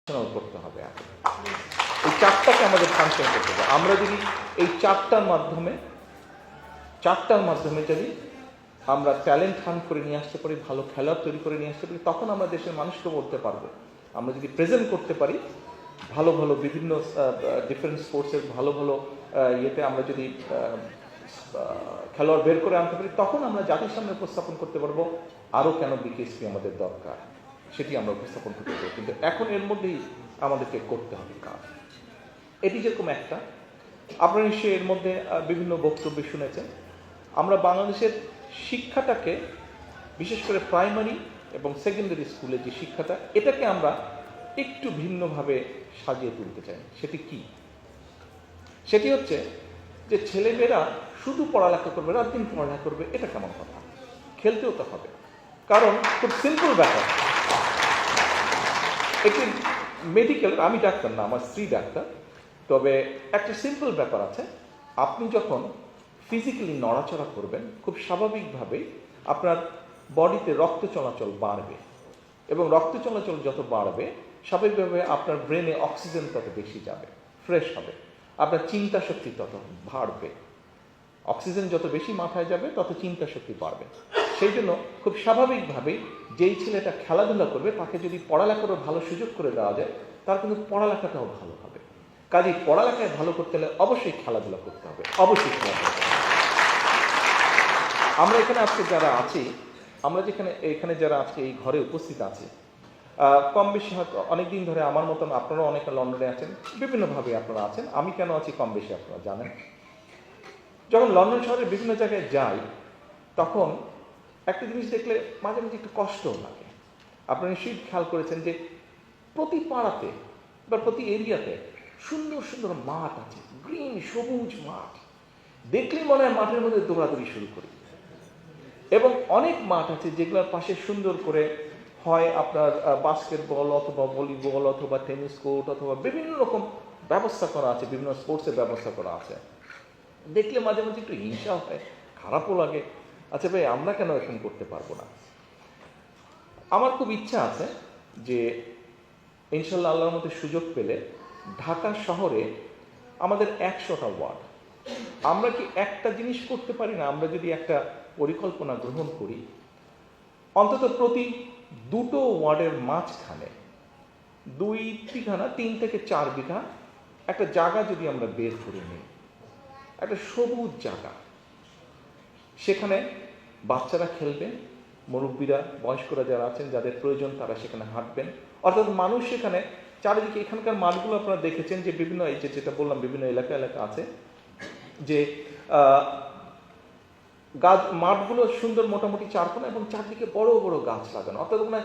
করতে হবে। এই চারটাকে আমাদের ফাংশন করতে হবে। আমরা যদি এই চারটার মাধ্যমে যদি আমরা ট্যালেন্ট হান্ট করে নিয়ে আসতে পারি, ভালো খেলোয়াড় তৈরি করে নিয়ে আসতে পারি, তখন আমরা দেশের মানুষকে বলতে পারবো। আমরা যদি প্রেজেন্ট করতে পারি ভালো ভালো বিভিন্ন ডিফারেন্ট স্পোর্টসের ভালো ভালো ইয়েতে আমরা যদি খেলোয়াড় বের করে আনতে পারি, তখন আমরা জাতির সামনে উপস্থাপন করতে পারবো আরও কেন বিকেএসপি আমাদের দরকার, সেটি আমরা উপস্থাপন করতে পারবো। কিন্তু এখন এর মধ্যেই আমাদেরকে করতে হবে কাজ। এটি যেরকম একটা, আপনারা নিশ্চয়ই এর মধ্যে বিভিন্ন বক্তব্য শুনেছেন। আমরা বাংলাদেশের শিক্ষাটাকে, বিশেষ করে প্রাইমারি এবং সেকেন্ডারি স্কুলের যে শিক্ষাটা, এটাকে আমরা একটু ভিন্নভাবে সাজিয়ে তুলতে চাই। সেটি কি? সেটি হচ্ছে যে ছেলেমেয়েরা শুধু পড়ালেখা করবে, রাত দিন পড়ালেখা করবে, এটা কেমন কথা? খেলতেও তো হবে। কারণ খুব সিম্পল ব্যাপার, একটি মেডিকেল, আমি ডাক্তার না, আমার স্ত্রী ডাক্তার, তবে একটা সিম্পল ব্যাপার আছে। আপনি যখন ফিজিক্যালি নড়াচড়া করবেন, খুব স্বাভাবিকভাবেই আপনার বডিতে রক্ত চলাচল বাড়বে, এবং রক্ত চলাচল যত বাড়বে স্বাভাবিকভাবে আপনার ব্রেনে অক্সিজেন তত বেশি যাবে, ফ্রেশ হবে, আপনার চিন্তা শক্তি তত বাড়বে। অক্সিজেন যত বেশি মাথায় যাবে তত চিন্তা শক্তি বাড়বে। সেই জন্য খুব স্বাভাবিকভাবেই যেই ছেলেটা খেলাধুলা করবে, তাকে যদি পড়ালেখারও ভালো সুযোগ করে দেওয়া যায়, তার কিন্তু পড়ালেখাটাও ভালো হবে। কাজেই পড়ালেখায় ভালো করতে হলে অবশ্যই খেলাধুলা করতে হবে, অবশ্যই খেলাধুলা করতে হবে। আমরা এখানে আজকে যারা আছি, আমরা এখানে যারা আজকে এই ঘরে উপস্থিত আছি, কম বেশি হয়তো অনেকদিন ধরে আমার মতন আপনারাও অনেকে লন্ডনে আছেন, বিভিন্নভাবে আপনারা আছেন। আমি কেন আছি কম বেশি আপনারা জানেন। যখন লন্ডন শহরের বিভিন্ন জায়গায় যাই, তখন একটা জিনিস দেখলে মাঝে মাঝে একটু কষ্টও লাগে। আপনারা নিশ্চয়ই খেয়াল করেছেন যে প্রতি পাড়াতে বা প্রতি এরিয়াতে সুন্দর সুন্দর মাঠ আছে, গ্রিন সবুজ মাঠ, দেখলেই মনে হয় মাঠের মধ্যে দৌড়াদৌড়ি শুরু করি। এবং অনেক মাঠ আছে যেগুলোর পাশে সুন্দর করে হয় আপনার বাস্কেটবল অথবা ভলিবল অথবা টেনিস কোর্ট অথবা বিভিন্ন রকম ব্যবস্থা করা আছে, বিভিন্ন স্পোর্টসের ব্যবস্থা করা আছে। দেখলে মাঝে মাঝে একটু হিংসা হয়, খারাপও লাগে। আচ্ছা ভাই, আমরা কেন এরকম করতে পারবো না? আমার খুব ইচ্ছা আছে যে ইনশাল্লাহ আল্লাহর মধ্যে সুযোগ পেলে ঢাকা শহরে আমাদের 100টা ওয়ার্ড, আমরা কি একটা জিনিস করতে পারি না? আমরা যদি একটা পরিকল্পনা গ্রহণ করি, অন্তত প্রতি 2টো ওয়ার্ডের মাঝখানে 2 বিঘা না 3 থেকে 4 বিঘা একটা জায়গা যদি আমরা বের করে নিই, একটা সবুজ জায়গা, সেখানে বাচ্চারা খেলবেন, মুরব্বীরা বয়স্করা যারা আছেন যাদের প্রয়োজন তারা সেখানে হাঁটবেন। অর্থাৎ মানুষ সেখানে চারিদিকে, এখানকার মাঠগুলো আপনারা দেখেছেন যে বিভিন্ন, এই যেটা বললাম, বিভিন্ন এলাকা আছে যে গাছ, মাঠগুলো সুন্দর মোটামুটি চারকোনা এবং চারদিকে বড় বড় গাছ লাগানো, অর্থাৎ ওখানে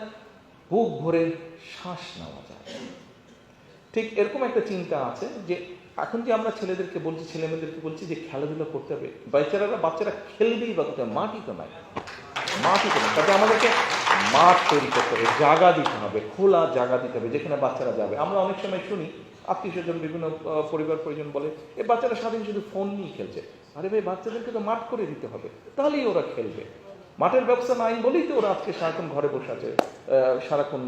বুক ভরে শ্বাস নেওয়া যায়। ঠিক এরকম একটা চিন্তা আছে যে এখন যে আমরা ছেলেদেরকে বলছি, ছেলেমেয়েদেরকে বলছি যে খেলাধুলা করতে হবে, বাচ্চারা খেলবেই বা কোথায়? মাঠই তো নাই। তাতে আমাদেরকে মাঠ তৈরি করতে হবে, জায়গা দিতে হবে, খোলা জায়গা দিতে হবে যেখানে বাচ্চারা যাবে। আমরা অনেক সময় শুনি আত্মীয় স্বজন, বিভিন্ন পরিবার পরিজন বলে এই বাচ্চারা সারাদিন শুধু ফোন নিয়ে খেলছে। আরে ভাই, বাচ্চাদেরকে তো মাঠ করে দিতে হবে, তাহলেই ওরা খেলবে। মাঠের ব্যবস্থা নাই বলেই তো ওরা আজকে সারাক্ষণ ঘরে বসে আছে, সারাক্ষণ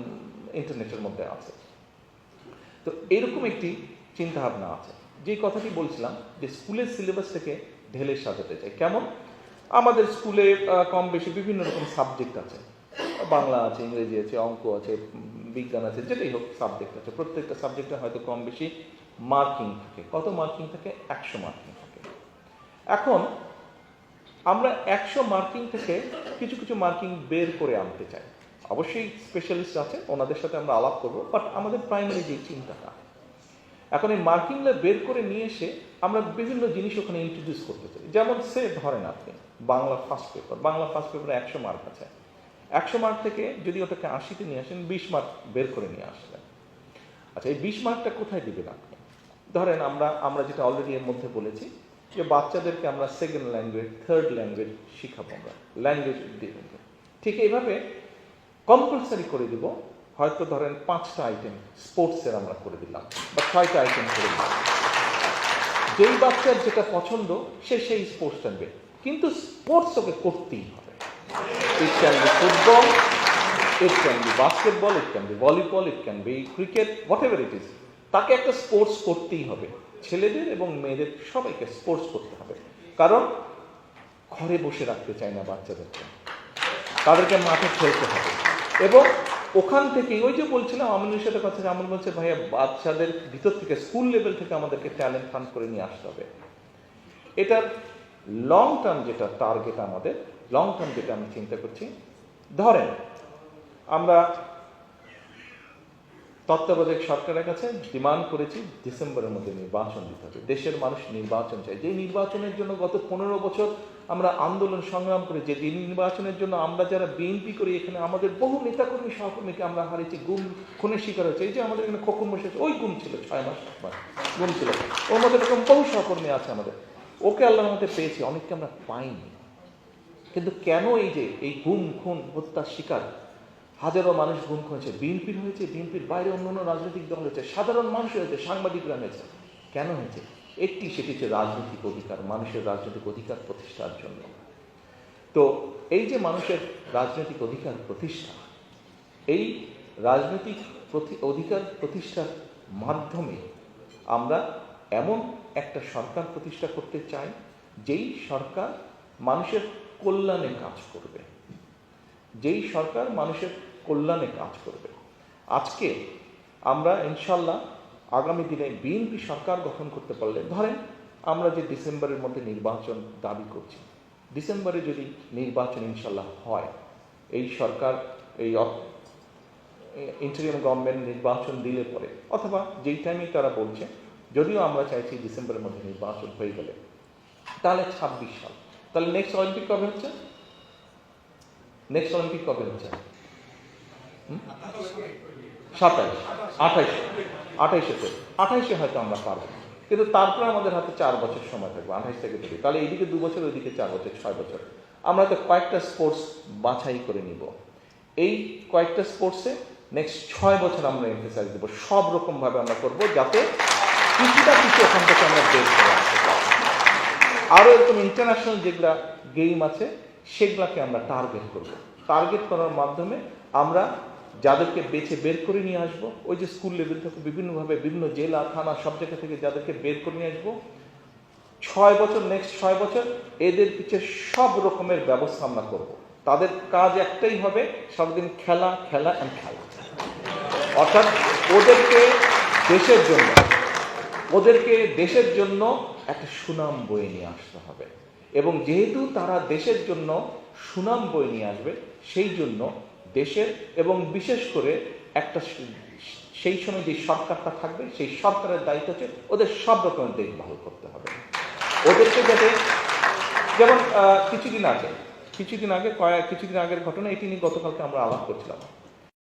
ইন্টারনেটের মধ্যে আছে। তো এরকম একটি চিন্তা ভাবনা আছে। যে কথাটি বলছিলাম যে স্কুলের সিলেবাসটাকে ঢেলে সাজাতে চাই। কেমন? আমাদের স্কুলে কম বেশি বিভিন্ন রকম সাবজেক্ট আছে, বাংলা আছে, ইংরেজি আছে, অঙ্ক আছে, বিজ্ঞান আছে, যেটাই হোক সাবজেক্ট আছে। প্রত্যেকটা সাবজেক্টে হয়তো কম বেশি মার্কিং থাকে। কত মার্কিং থাকে? 100 মার্কিং থাকে। এখন আমরা 100 মার্কিং থেকে কিছু কিছু মার্কিং বের করে আনতে চাই। অবশ্যই স্পেশালিস্ট আছে, ওনাদের সাথে আমরা আলাপ করবো, বাট আমাদের প্রাইমারি যে চিন্তাটা, এখন এই মার্কিংগুলো বের করে নিয়ে এসে আমরা বিভিন্ন জিনিস ওখানে ইন্ট্রোডিউস করতে চাই। যেমন ধরেন আপনি বাংলা ফার্স্ট পেপারে 100 মার্ক আছে। 100 মার্ক থেকে যদি ওটাকে 80-তে নিয়ে আসেন, 20 মার্ক বের করে নিয়ে আসলেন। আচ্ছা, এই 20 মার্কটা কোথায় দিবেন আপনি? ধরেন আমরা যেটা অলরেডি এর মধ্যে বলেছি যে বাচ্চাদেরকে আমরা সেকেন্ড ল্যাঙ্গুয়েজ, থার্ড ল্যাঙ্গুয়েজ শিখাবো, আমরা ল্যাঙ্গুয়েজ দিয়ে। ঠিক এইভাবে কম্পালসারি করে দিব। হয়তো ধরেন 5টা আইটেম স্পোর্টসের আমরা করে দিলাম, বা 6টা আইটেম করে দিলাম। যেই বাচ্চার যেটা পছন্দ সে সেই স্পোর্টস টানবে, কিন্তু স্পোর্টস ওকে করতেই হবে। It can be football, it can be basketball, it can be volleyball, it can be cricket, what ever it is, তাকে একটা স্পোর্টস করতেই হবে। ছেলেদের এবং মেয়েদের সবাইকে স্পোর্টস করতে হবে, কারণ ঘরে বসে রাখতে চাই না বাচ্চাদেরকে, তাদেরকে মাঠে খেলতে হবে। এবং ওখান থেকেই ওই যে বলছিলাম আমলের সাথে কথা, আমল বলছে ভাইয়া বাচ্চাদের ভিতর থেকে স্কুল লেভেল থেকে আমাদেরকে ট্যালেন্ট ফান্ড করে নিয়ে আসতে হবে। এটার লং টার্ম যেটা টার্গেট, আমাদের লং টার্ম যেটা আমি চিন্তা করছি, ধরেন আমরা তত্ত্বাবধায়ক সরকারের কাছে ডিমান্ড করেছি ডিসেম্বরের মধ্যে নির্বাচন দিতে হবে। দেশের মানুষ নির্বাচন চাই, যে নির্বাচনের জন্য গত 15 বছর আমরা আন্দোলন সংগ্রাম করে, যে নির্বাচনের জন্য আমরা যারা বিএনপি করি, এখানে আমাদের বহু নেতাকর্মী সহকর্মীকে আমরা হারিয়েছি, গুম খুনের শিকার হয়েছে। এই যে আমাদের এখানে খোকন বসে আছে, ওই গুম ছিল 6 মাস গুম ছিল, ওর মধ্যে এরকম বহু সহকর্মী আছে আমাদের, ওকে আল্লাহর মধ্যে পেয়েছি, অনেককে আমরা পাইনি। কিন্তু কেন এই যে এই গুম খুন হত্যার শিকার হাজারো মানুষ গুম হয়েছে, বিএনপির হয়েছে, বিএনপির বাইরে অন্যান্য রাজনৈতিক দল হয়েছে, সাধারণ মানুষ হয়েছে, সাংবাদিকরা হয়েছে, কেন হয়েছে? সেটি হচ্ছে রাজনৈতিক অধিকার, মানুষের রাজনৈতিক অধিকার প্রতিষ্ঠার জন্য। তো এই যে মানুষের রাজনৈতিক অধিকার প্রতিষ্ঠা, এই রাজনৈতিক অধিকার প্রতিষ্ঠার মাধ্যমে আমরা এমন একটা সরকার প্রতিষ্ঠা করতে চাই, যেই সরকার মানুষের কল্যাণে কাজ করবে, যেই সরকার মানুষের কল্যাণে কাজ করবে। আজকে আমরা ইনশাল্লাহ আগামী দিনে বিএনপি সরকার গঠন করতে পারলে, ধরেন আমরা যে ডিসেম্বরের মধ্যে নির্বাচন দাবি করছি, ডিসেম্বরে যদি নির্বাচন ইনশাল্লাহ হয়, এই সরকার এই ইন্টারিম গভর্নমেন্ট নির্বাচন দিলে পরে, অথবা যেই টাইমেই তারা বলছে, যদিও আমরা চাইছি ডিসেম্বরের মধ্যে নির্বাচন হয়ে গেলে, তাহলে 26 সাল, তাহলে নেক্সট অলিম্পিক কবে হচ্ছে? নেক্সট অলিম্পিক কবে হচ্ছে? 28-এ হয়তো আমরা পারবো, কিন্তু তারপরে আমাদের হাতে 4 বছর সময় থাকবে, 28 থেকে 30, তাহলে এইদিকে 2 বছর, ওইদিকে 4 বছর, 6 বছর। আমরা তো কয়েকটা স্পোর্টস বাছাই করে নিব, এই কয়েকটা স্পোর্টসে নেক্সট 6 বছর আমরা এমফেসাইজ দেবো, সব রকম ভাবে আমরা করবো, যাতে কিছুটা কিছু ওখান থেকে আমরা বের করে আসতে পারি। আরও এরকম ইন্টারন্যাশনাল যেগুলা গেম আছে, সেগুলাকে আমরা টার্গেট করব। টার্গেট করার মাধ্যমে আমরা যাদেরকে বেছে বের করে নিয়ে আসবো, ওই যে স্কুল লেভেল থেকে বিভিন্নভাবে বিভিন্ন জেলা থানা সব জায়গা থেকে যাদেরকে বের করে নিয়ে আসবো, 6 বছর, নেক্সট 6 বছর এদের পিছিয়ে সব রকমের ব্যবস্থা আমরা করব। তাদের কাজ একটাই হবে, সবদিন খেলা খেলা অ্যান্ড খেলা, অর্থাৎ ওদেরকে দেশের জন্য একটা সুনাম বয়ে নিয়ে আসতে হবে। এবং যেহেতু তারা দেশের জন্য সুনাম বয়ে নিয়ে আসবে, সেই জন্য দেশের এবং বিশেষ করে একটা সেই সময় যে সরকারটা থাকবে, সেই সরকারের দায়িত্ব হচ্ছে ওদের সব রকমের দেখভাল করতে হবে। ওদেরকে যাতে, যেমন কিছুদিন আগের ঘটনা, এটি নিয়ে গতকালকে আমরা আলাপ করছিলাম,